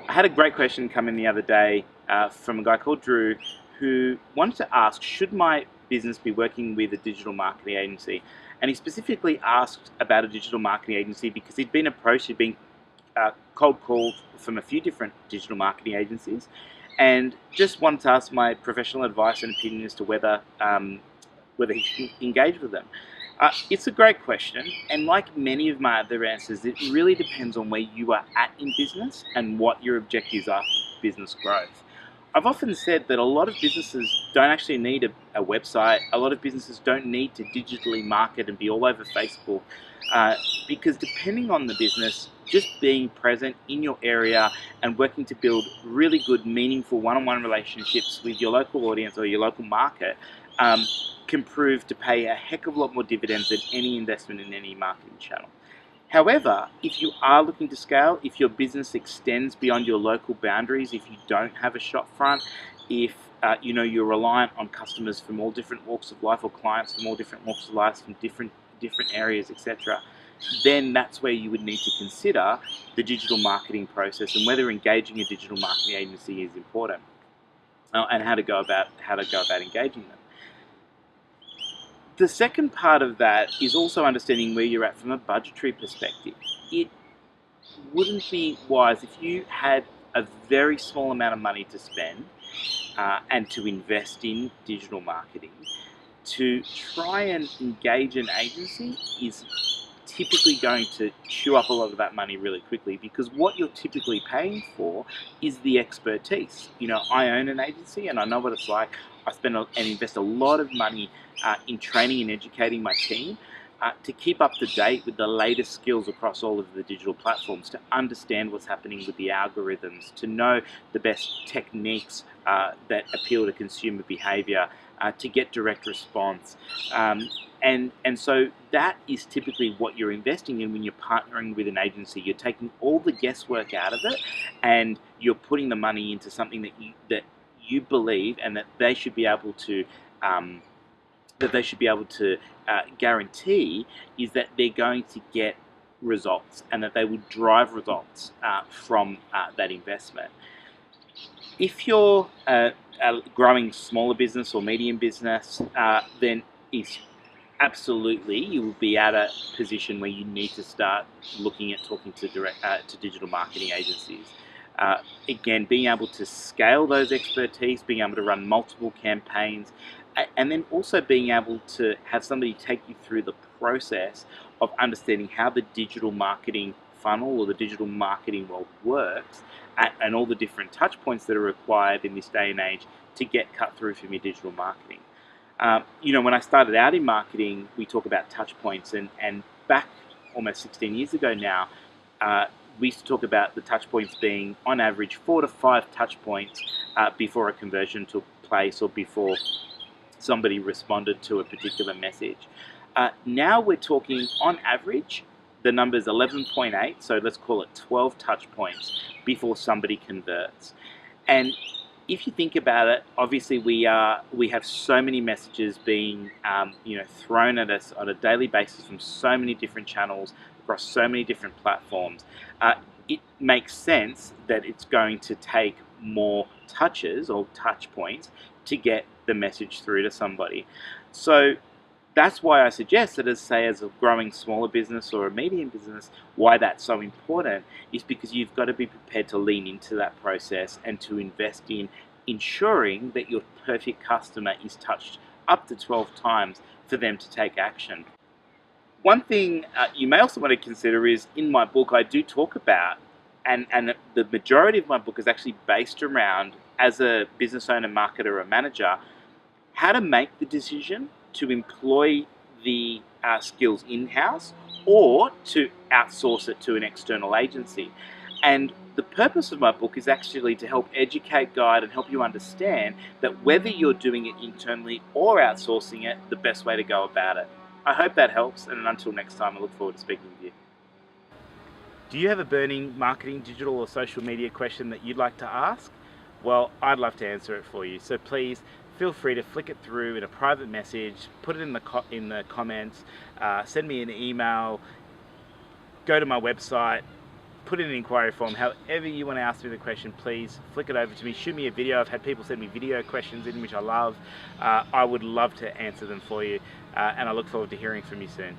I had a great question come in the other day from a guy called Drew who wanted to ask, should my business be working with a digital marketing agency? And he specifically asked about a digital marketing agency because he'd been approached, he'd been cold called from a few different digital marketing agencies, and just wanted to ask my professional advice and opinion as to whether he should engage with them. It's a great question, and like many of my other answers, it really depends on where you are at in business and what your objectives are for business growth. I've often said that a lot of businesses don't actually need a website. A lot of businesses don't need to digitally market and be all over Facebook, because depending on the business, just being present in your area and working to build really good, meaningful one-on-one relationships with your local audience or your local market can prove to pay a heck of a lot more dividends than any investment in any marketing channel. However, if you are looking to scale, if your business extends beyond your local boundaries, if you don't have a shop front, if you're reliant on customers from all different walks of life or clients from all different walks of life from different areas, etc., then that's where you would need to consider the digital marketing process and whether engaging a digital marketing agency is important, and how to go about engaging them. The second part of that is also understanding where you're at from a budgetary perspective. It wouldn't be wise if you had a very small amount of money to spend and to invest in digital marketing. To try and engage an agency is typically going to chew up a lot of that money really quickly, because what you're typically paying for is the expertise. I own an agency and I know what it's like. I spend and invest a lot of money in training and educating my team to keep up to date with the latest skills across all of the digital platforms, to understand what's happening with the algorithms, to know the best techniques that appeal to consumer behavior, to get direct response. And so that is typically what you're investing in when you're partnering with an agency. You're taking all the guesswork out of it, and you're putting the money into something that you believe and that they should be able to guarantee is that they're going to get results and that they will drive results from that investment. If you're a growing smaller business or medium business, then it's absolutely you will be at a position where you need to start looking at talking to digital marketing agencies. Again, being able to scale those expertise, being able to run multiple campaigns, and then also being able to have somebody take you through the process of understanding how the digital marketing funnel or the digital marketing world works, and all the different touch points that are required in this day and age to get cut through from your digital marketing. When I started out in marketing, we talk about touch points, and back almost 16 years ago now, we used to talk about the touch points being on average 4 to 5 touch points before a conversion took place or before somebody responded to a particular message. Now we're talking on average, the number is 11.8, so let's call it 12 touch points before somebody converts. And if you think about it, obviously we have so many messages being thrown at us on a daily basis from so many different channels across so many different platforms. It makes sense that it's going to take more touches or touch points to get the message through to somebody. So that's why I suggest that as a growing smaller business or a medium business, why that's so important is because you've got to be prepared to lean into that process and to invest in ensuring that your perfect customer is touched up to 12 times for them to take action. One thing you may also want to consider is, in my book I do talk about, and the majority of my book is actually based around, as a business owner, marketer, or manager, how to make the decision to employ the skills in-house or to outsource it to an external agency. And the purpose of my book is actually to help educate, guide, and help you understand that whether you're doing it internally or outsourcing it, the best way to go about it. I hope that helps, and until next time, I look forward to speaking with you. Do you have a burning marketing, digital, or social media question that you'd like to ask? Well, I'd love to answer it for you. So please feel free to flick it through in a private message, put it in the comments, send me an email, go to my website, put in an inquiry form. However you want to ask me the question, please flick it over to me. Shoot me a video. I've had people send me video questions in which I love. I would love to answer them for you, and I look forward to hearing from you soon.